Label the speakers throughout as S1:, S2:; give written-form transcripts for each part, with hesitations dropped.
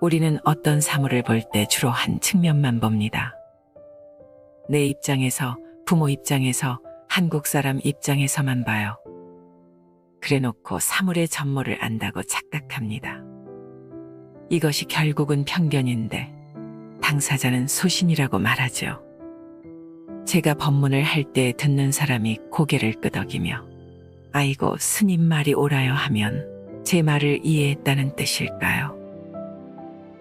S1: 우리는 어떤 사물을 볼 때 주로 한 측면만 봅니다. 내 입장에서, 부모 입장에서, 한국 사람 입장에서만 봐요. 그래놓고 사물의 전모를 안다고 착각합니다. 이것이 결국은 편견인데 당사자는 소신이라고 말하죠. 제가 법문을 할 때 듣는 사람이 고개를 끄덕이며 아이고 스님 말이 옳아요 하면 제 말을 이해했다는 뜻일까요?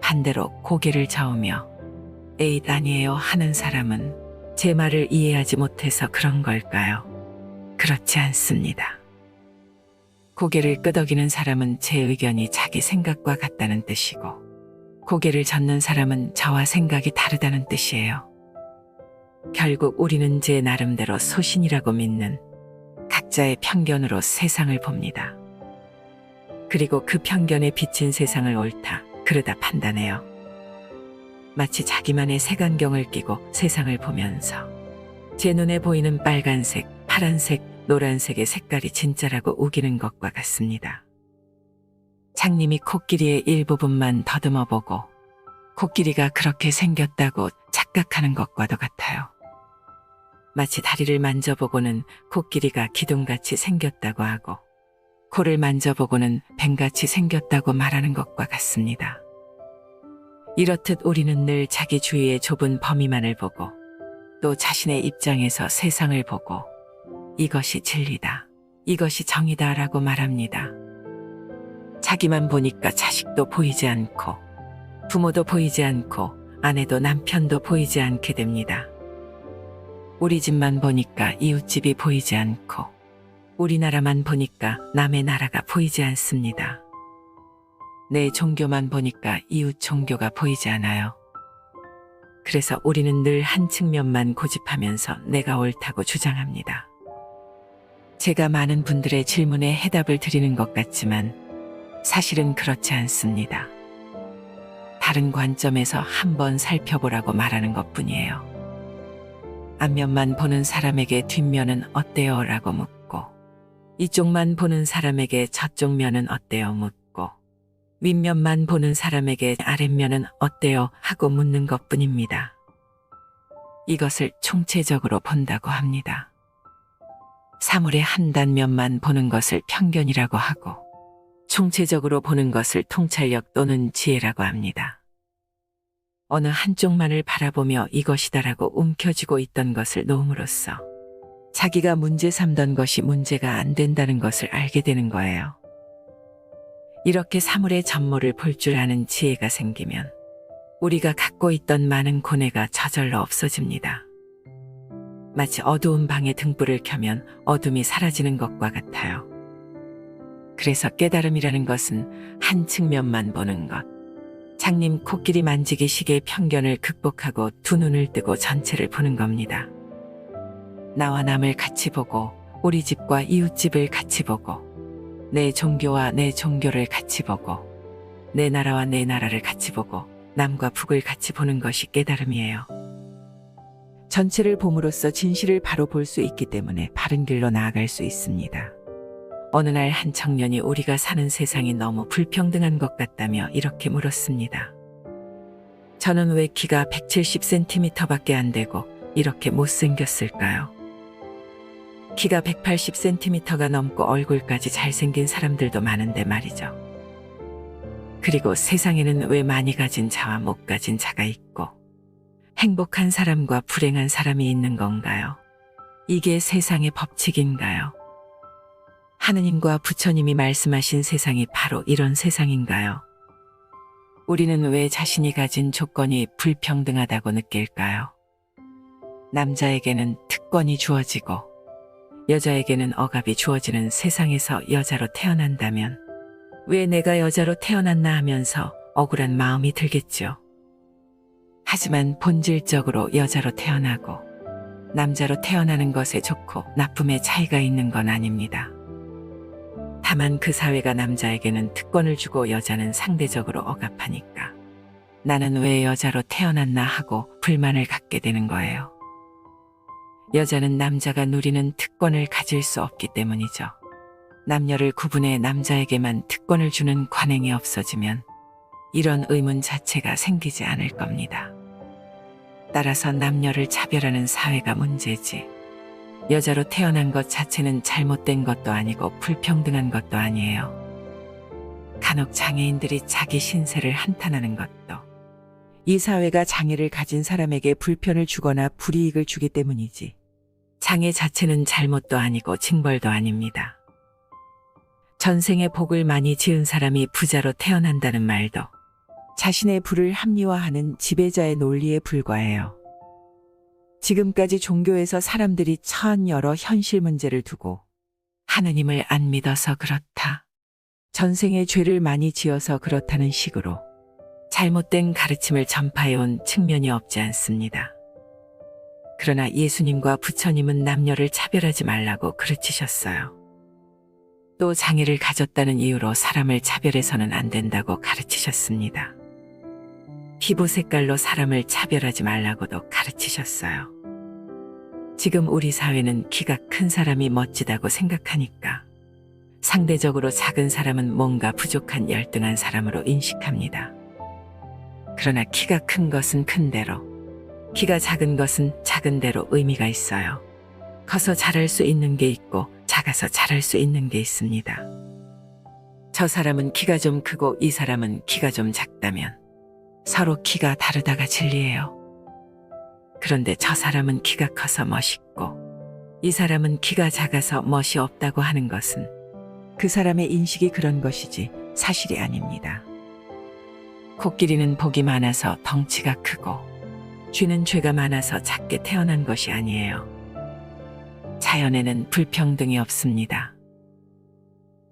S1: 반대로 고개를 저으며 에잇 아니에요 하는 사람은 제 말을 이해하지 못해서 그런 걸까요? 그렇지 않습니다. 고개를 끄덕이는 사람은 제 의견이 자기 생각과 같다는 뜻이고 고개를 젓는 사람은 저와 생각이 다르다는 뜻이에요. 결국 우리는 제 나름대로 소신이라고 믿는 각자의 편견으로 세상을 봅니다. 그리고 그 편견에 비친 세상을 옳다, 그르다 판단해요. 마치 자기만의 색안경을 끼고 세상을 보면서 제 눈에 보이는 빨간색, 파란색, 노란색의 색깔이 진짜라고 우기는 것과 같습니다. 장님이 코끼리의 일부분만 더듬어 보고 코끼리가 그렇게 생겼다고 착각하는 것과도 같아요. 마치 다리를 만져보고는 코끼리가 기둥같이 생겼다고 하고 코를 만져보고는 뱀같이 생겼다고 말하는 것과 같습니다. 이렇듯 우리는 늘 자기 주위의 좁은 범위만을 보고 또 자신의 입장에서 세상을 보고 이것이 진리다, 이것이 정의다 라고 말합니다. 자기만 보니까 자식도 보이지 않고 부모도 보이지 않고 아내도 남편도 보이지 않게 됩니다. 우리 집만 보니까 이웃집이 보이지 않고 우리나라만 보니까 남의 나라가 보이지 않습니다. 내 종교만 보니까 이웃 종교가 보이지 않아요. 그래서 우리는 늘 한 측면만 고집하면서 내가 옳다고 주장합니다. 제가 많은 분들의 질문에 해답을 드리는 것 같지만 사실은 그렇지 않습니다. 다른 관점에서 한번 살펴보라고 말하는 것뿐이에요. 앞면만 보는 사람에게 뒷면은 어때요? 라고 묻고 이쪽만 보는 사람에게 저쪽 면은 어때요? 묻고 윗면만 보는 사람에게 아랫면은 어때요? 하고 묻는 것뿐입니다. 이것을 총체적으로 본다고 합니다. 사물의 한 단면만 보는 것을 편견이라고 하고 총체적으로 보는 것을 통찰력 또는 지혜라고 합니다. 어느 한쪽만을 바라보며 이것이다라고 움켜쥐고 있던 것을 놓음으로써 자기가 문제 삼던 것이 문제가 안 된다는 것을 알게 되는 거예요. 이렇게 사물의 전모를 볼 줄 아는 지혜가 생기면 우리가 갖고 있던 많은 고뇌가 저절로 없어집니다. 마치 어두운 방에 등불을 켜면 어둠이 사라지는 것과 같아요. 그래서 깨달음이라는 것은 한 측면만 보는 것. 장님 코끼리 만지기 식의 편견을 극복하고 두 눈을 뜨고 전체를 보는 겁니다. 나와 남을 같이 보고 우리 집과 이웃집을 같이 보고 내 종교와 내 종교를 같이 보고 내 나라와 내 나라를 같이 보고 남과 북을 같이 보는 것이 깨달음이에요. 전체를 봄으로써 진실을 바로 볼 수 있기 때문에 바른 길로 나아갈 수 있습니다. 어느 날 한 청년이 우리가 사는 세상이 너무 불평등한 것 같다며 이렇게 물었습니다. 저는 왜 키가 170cm밖에 안 되고 이렇게 못생겼을까요? 키가 180cm가 넘고 얼굴까지 잘생긴 사람들도 많은데 말이죠. 그리고 세상에는 왜 많이 가진 자와 못 가진 자가 있고 행복한 사람과 불행한 사람이 있는 건가요? 이게 세상의 법칙인가요? 하느님과 부처님이 말씀하신 세상이 바로 이런 세상인가요? 우리는 왜 자신이 가진 조건이 불평등하다고 느낄까요? 남자에게는 특권이 주어지고 여자에게는 억압이 주어지는 세상에서 여자로 태어난다면 왜 내가 여자로 태어났나 하면서 억울한 마음이 들겠죠. 하지만 본질적으로 여자로 태어나고 남자로 태어나는 것에 좋고 나쁨의 차이가 있는 건 아닙니다. 다만 그 사회가 남자에게는 특권을 주고 여자는 상대적으로 억압하니까 나는 왜 여자로 태어났나 하고 불만을 갖게 되는 거예요. 여자는 남자가 누리는 특권을 가질 수 없기 때문이죠. 남녀를 구분해 남자에게만 특권을 주는 관행이 없어지면 이런 의문 자체가 생기지 않을 겁니다. 따라서 남녀를 차별하는 사회가 문제지, 여자로 태어난 것 자체는 잘못된 것도 아니고 불평등한 것도 아니에요. 간혹 장애인들이 자기 신세를 한탄하는 것도 이 사회가 장애를 가진 사람에게 불편을 주거나 불이익을 주기 때문이지, 장애 자체는 잘못도 아니고 징벌도 아닙니다. 전생에 복을 많이 지은 사람이 부자로 태어난다는 말도 자신의 부를 합리화하는 지배자의 논리에 불과해요. 지금까지 종교에서 사람들이 처한 여러 현실 문제를 두고 하느님을 안 믿어서 그렇다, 전생에 죄를 많이 지어서 그렇다는 식으로 잘못된 가르침을 전파해온 측면이 없지 않습니다. 그러나 예수님과 부처님은 남녀를 차별하지 말라고 가르치셨어요. 또 장애를 가졌다는 이유로 사람을 차별해서는 안 된다고 가르치셨습니다. 피부 색깔로 사람을 차별하지 말라고도 가르치셨어요. 지금 우리 사회는 키가 큰 사람이 멋지다고 생각하니까 상대적으로 작은 사람은 뭔가 부족한 열등한 사람으로 인식합니다. 그러나 키가 큰 것은 큰 대로, 키가 작은 것은 작은 대로 의미가 있어요. 커서 잘할 수 있는 게 있고 작아서 잘할 수 있는 게 있습니다. 저 사람은 키가 좀 크고 이 사람은 키가 좀 작다면 서로 키가 다르다가 진리예요. 그런데 저 사람은 키가 커서 멋있고 이 사람은 키가 작아서 멋이 없다고 하는 것은 그 사람의 인식이 그런 것이지 사실이 아닙니다. 코끼리는 복이 많아서 덩치가 크고 쥐는 죄가 많아서 작게 태어난 것이 아니에요. 자연에는 불평등이 없습니다.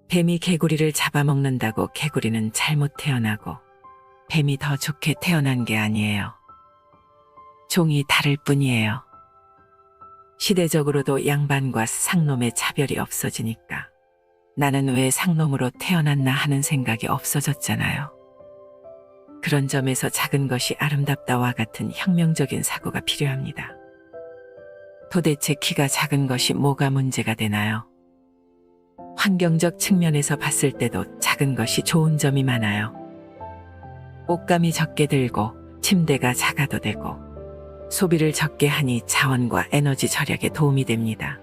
S1: 뱀이 개구리를 잡아먹는다고 개구리는 잘못 태어나고 뱀이 더 좋게 태어난 게 아니에요. 종이 다를 뿐이에요. 시대적으로도 양반과 상놈의 차별이 없어지니까 나는 왜 상놈으로 태어났나 하는 생각이 없어졌잖아요. 그런 점에서 작은 것이 아름답다와 같은 혁명적인 사고가 필요합니다. 도대체 키가 작은 것이 뭐가 문제가 되나요? 환경적 측면에서 봤을 때도 작은 것이 좋은 점이 많아요. 옷감이 적게 들고 침대가 작아도 되고 소비를 적게 하니 자원과 에너지 절약에 도움이 됩니다.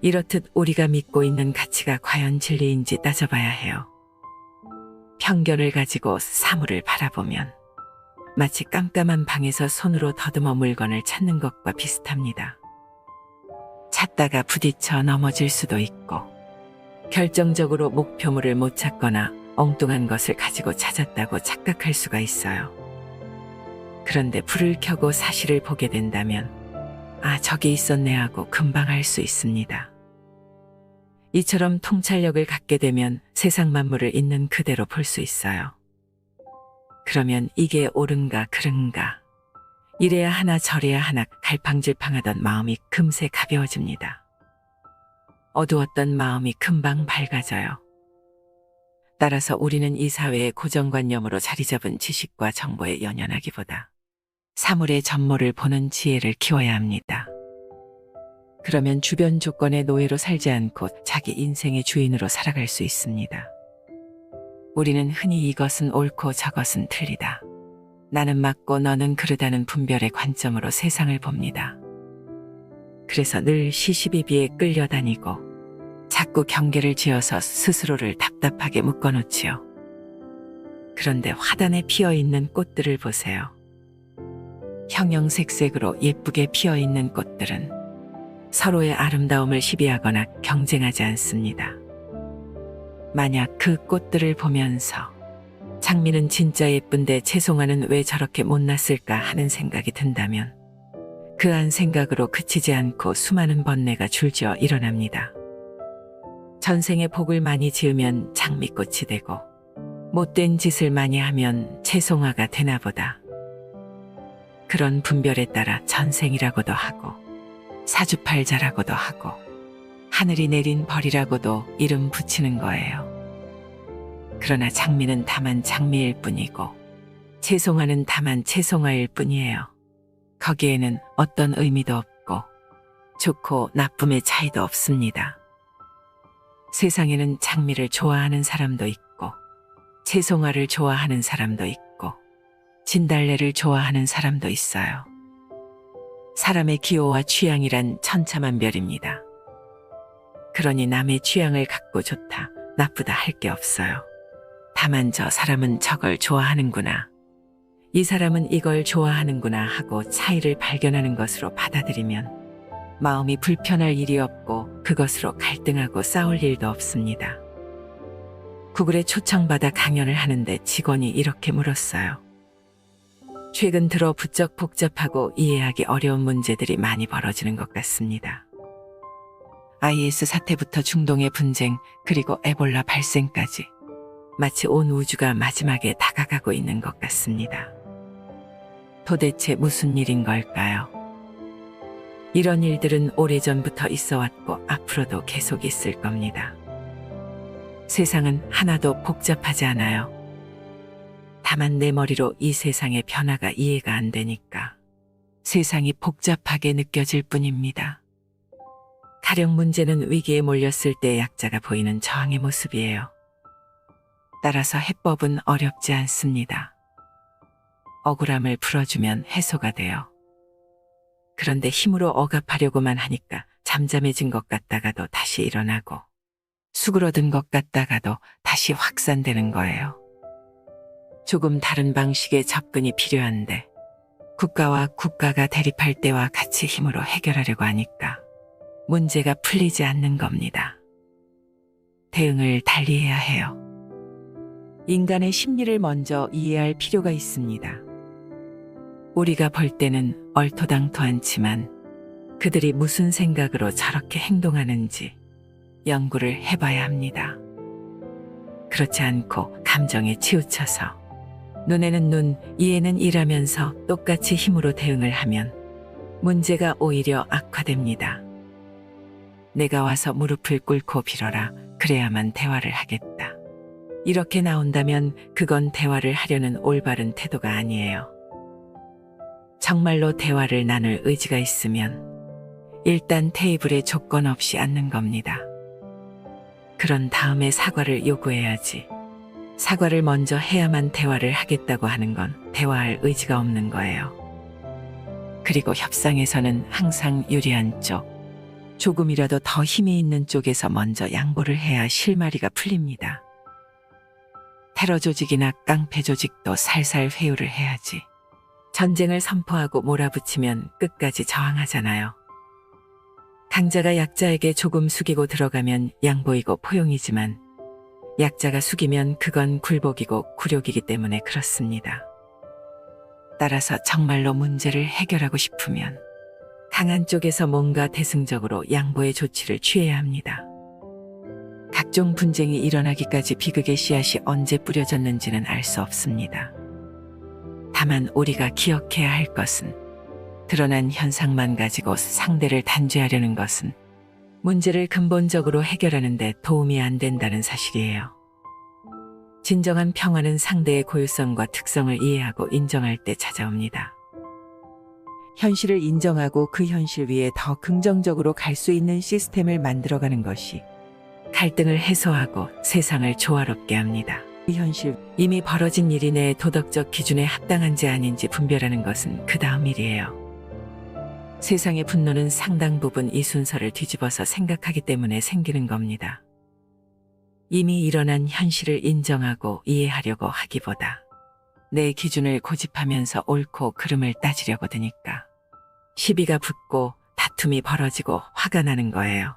S1: 이렇듯 우리가 믿고 있는 가치가 과연 진리인지 따져봐야 해요. 편견을 가지고 사물을 바라보면 마치 깜깜한 방에서 손으로 더듬어 물건을 찾는 것과 비슷합니다. 찾다가 부딪혀 넘어질 수도 있고 결정적으로 목표물을 못 찾거나 엉뚱한 것을 가지고 찾았다고 착각할 수가 있어요. 그런데 불을 켜고 사실을 보게 된다면 아, 저기 있었네 하고 금방 알 수 있습니다. 이처럼 통찰력을 갖게 되면 세상 만물을 있는 그대로 볼 수 있어요. 그러면 이게 옳은가 그른가, 이래야 하나 저래야 하나 갈팡질팡하던 마음이 금세 가벼워집니다. 어두웠던 마음이 금방 밝아져요. 따라서 우리는 이 사회의 고정관념으로 자리잡은 지식과 정보에 연연하기보다 사물의 전모를 보는 지혜를 키워야 합니다. 그러면 주변 조건의 노예로 살지 않고 자기 인생의 주인으로 살아갈 수 있습니다. 우리는 흔히 이것은 옳고 저것은 틀리다, 나는 맞고 너는 그르다는 분별의 관점으로 세상을 봅니다. 그래서 늘 시시비비에 끌려다니고 자꾸 경계를 지어서 스스로를 답답하게 묶어놓지요. 그런데 화단에 피어있는 꽃들을 보세요. 형형색색으로 예쁘게 피어있는 꽃들은 서로의 아름다움을 시비하거나 경쟁하지 않습니다. 만약 그 꽃들을 보면서 장미는 진짜 예쁜데 채송화는 왜 저렇게 못났을까 하는 생각이 든다면 그 한 생각으로 그치지 않고 수많은 번뇌가 줄지어 일어납니다. 전생에 복을 많이 지으면 장미꽃이 되고 못된 짓을 많이 하면 채송화가 되나 보다. 그런 분별에 따라 전생이라고도 하고 사주팔자라고도 하고 하늘이 내린 벌이라고도 이름 붙이는 거예요. 그러나 장미는 다만 장미일 뿐이고 채송화는 다만 채송화일 뿐이에요. 거기에는 어떤 의미도 없고 좋고 나쁨의 차이도 없습니다. 세상에는 장미를 좋아하는 사람도 있고 채송화를 좋아하는 사람도 있고 진달래를 좋아하는 사람도 있어요. 사람의 기호와 취향이란 천차만별입니다. 그러니 남의 취향을 갖고 좋다, 나쁘다 할 게 없어요. 다만 저 사람은 저걸 좋아하는구나, 이 사람은 이걸 좋아하는구나 하고 차이를 발견하는 것으로 받아들이면 마음이 불편할 일이 없고 그것으로 갈등하고 싸울 일도 없습니다. 구글에 초청받아 강연을 하는데 직원이 이렇게 물었어요. 최근 들어 부쩍 복잡하고 이해하기 어려운 문제들이 많이 벌어지는 것 같습니다. IS 사태부터 중동의 분쟁, 그리고 에볼라 발생까지 마치 온 우주가 마지막에 다가가고 있는 것 같습니다. 도대체 무슨 일인 걸까요? 이런 일들은 오래전부터 있어 왔고 앞으로도 계속 있을 겁니다. 세상은 하나도 복잡하지 않아요. 다만 내 머리로 이 세상의 변화가 이해가 안 되니까 세상이 복잡하게 느껴질 뿐입니다. 가령 문제는 위기에 몰렸을 때 약자가 보이는 저항의 모습이에요. 따라서 해법은 어렵지 않습니다. 억울함을 풀어주면 해소가 돼요. 그런데 힘으로 억압하려고만 하니까 잠잠해진 것 같다가도 다시 일어나고 수그러든 것 같다가도 다시 확산되는 거예요. 조금 다른 방식의 접근이 필요한데 국가와 국가가 대립할 때와 같이 힘으로 해결하려고 하니까 문제가 풀리지 않는 겁니다. 대응을 달리해야 해요. 인간의 심리를 먼저 이해할 필요가 있습니다. 우리가 볼 때는 얼토당토않지만 그들이 무슨 생각으로 저렇게 행동하는지 연구를 해봐야 합니다. 그렇지 않고 감정에 치우쳐서 눈에는 눈, 이에는 이라면서 똑같이 힘으로 대응을 하면 문제가 오히려 악화됩니다. 내가 와서 무릎을 꿇고 빌어라, 그래야만 대화를 하겠다, 이렇게 나온다면 그건 대화를 하려는 올바른 태도가 아니에요. 정말로 대화를 나눌 의지가 있으면 일단 테이블에 조건 없이 앉는 겁니다. 그런 다음에 사과를 요구해야지. 사과를 먼저 해야만 대화를 하겠다고 하는 건 대화할 의지가 없는 거예요. 그리고 협상에서는 항상 유리한 쪽, 조금이라도 더 힘이 있는 쪽에서 먼저 양보를 해야 실마리가 풀립니다. 테러 조직이나 깡패 조직도 살살 회유를 해야지. 전쟁을 선포하고 몰아붙이면 끝까지 저항하잖아요. 강자가 약자에게 조금 숙이고 들어가면 양보이고 포용이지만 약자가 숙이면 그건 굴복이고 굴욕이기 때문에 그렇습니다. 따라서 정말로 문제를 해결하고 싶으면 강한 쪽에서 뭔가 대승적으로 양보의 조치를 취해야 합니다. 각종 분쟁이 일어나기까지 비극의 씨앗이 언제 뿌려졌는지는 알 수 없습니다. 다만 우리가 기억해야 할 것은 드러난 현상만 가지고 상대를 단죄하려는 것은 문제를 근본적으로 해결하는 데 도움이 안 된다는 사실이에요. 진정한 평화는 상대의 고유성과 특성을 이해하고 인정할 때 찾아옵니다. 현실을 인정하고 그 현실 위에 더 긍정적으로 갈 수 있는 시스템을 만들어가는 것이 갈등을 해소하고 세상을 조화롭게 합니다. 이 현실, 이미 벌어진 일이 내 도덕적 기준에 합당한지 아닌지 분별하는 것은 그 다음 일이에요. 세상의 분노는 상당 부분 이 순서를 뒤집어서 생각하기 때문에 생기는 겁니다. 이미 일어난 현실을 인정하고 이해하려고 하기보다 내 기준을 고집하면서 옳고 그름을 따지려고 드니까 시비가 붙고 다툼이 벌어지고 화가 나는 거예요.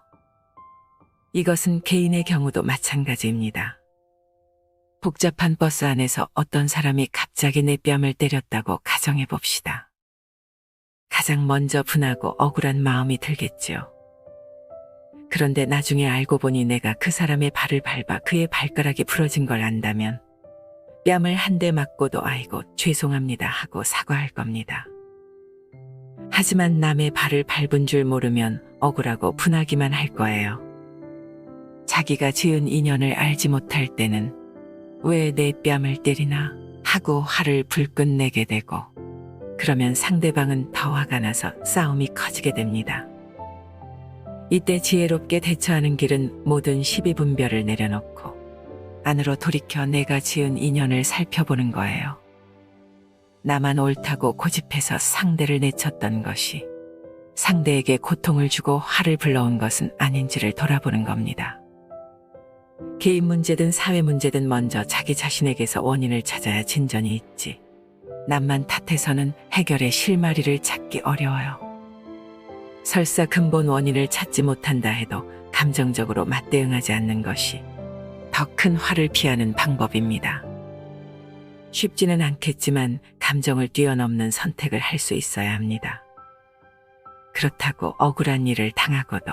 S1: 이것은 개인의 경우도 마찬가지입니다. 복잡한 버스 안에서 어떤 사람이 갑자기 내 뺨을 때렸다고 가정해 봅시다. 가장 먼저 분하고 억울한 마음이 들겠죠. 그런데 나중에 알고 보니 내가 그 사람의 발을 밟아 그의 발가락이 부러진 걸 안다면 뺨을 한 대 맞고도 아이고 죄송합니다 하고 사과할 겁니다. 하지만 남의 발을 밟은 줄 모르면 억울하고 분하기만 할 거예요. 자기가 지은 인연을 알지 못할 때는 왜 내 뺨을 때리나 하고 화를 불끈 내게 되고 그러면 상대방은 더 화가 나서 싸움이 커지게 됩니다. 이때 지혜롭게 대처하는 길은 모든 시비 분별을 내려놓고 안으로 돌이켜 내가 지은 인연을 살펴보는 거예요. 나만 옳다고 고집해서 상대를 내쳤던 것이 상대에게 고통을 주고 화를 불러온 것은 아닌지를 돌아보는 겁니다. 개인 문제든 사회 문제든 먼저 자기 자신에게서 원인을 찾아야 진전이 있지. 남만 탓해서는 해결의 실마리를 찾기 어려워요. 설사 근본 원인을 찾지 못한다 해도 감정적으로 맞대응하지 않는 것이 더 큰 화를 피하는 방법입니다. 쉽지는 않겠지만 감정을 뛰어넘는 선택을 할 수 있어야 합니다. 그렇다고 억울한 일을 당하고도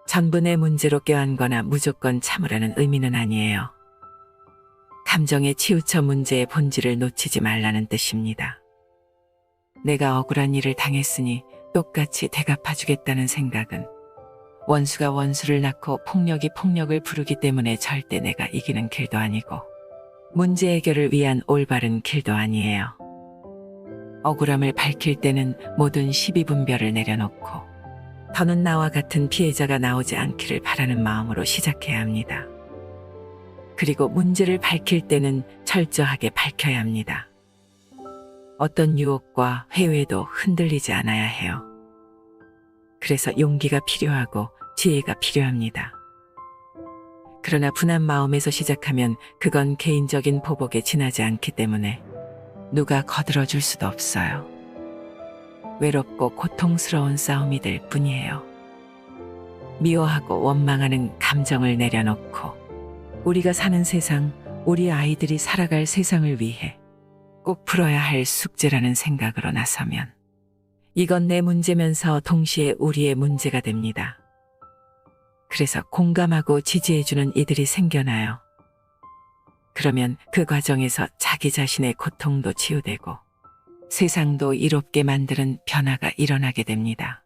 S1: 전부 내 문제로 껴안거나 무조건 참으라는 의미는 아니에요. 감정에 치우쳐 문제의 본질을 놓치지 말라는 뜻입니다. 내가 억울한 일을 당했으니 똑같이 대갚아주겠다는 생각은 원수가 원수를 낳고 폭력이 폭력을 부르기 때문에 절대 내가 이기는 길도 아니고 문제 해결을 위한 올바른 길도 아니에요. 억울함을 밝힐 때는 모든 시비분별을 내려놓고 더는 나와 같은 피해자가 나오지 않기를 바라는 마음으로 시작해야 합니다. 그리고 문제를 밝힐 때는 철저하게 밝혀야 합니다. 어떤 유혹과 회유에도 흔들리지 않아야 해요. 그래서 용기가 필요하고 지혜가 필요합니다. 그러나 분한 마음에서 시작하면 그건 개인적인 보복에 지나지 않기 때문에 누가 거들어줄 수도 없어요. 외롭고 고통스러운 싸움이 될 뿐이에요. 미워하고 원망하는 감정을 내려놓고 우리가 사는 세상, 우리 아이들이 살아갈 세상을 위해 꼭 풀어야 할 숙제라는 생각으로 나서면 이건 내 문제면서 동시에 우리의 문제가 됩니다. 그래서 공감하고 지지해주는 이들이 생겨나요. 그러면 그 과정에서 자기 자신의 고통도 치유되고 세상도 이롭게 만드는 변화가 일어나게 됩니다.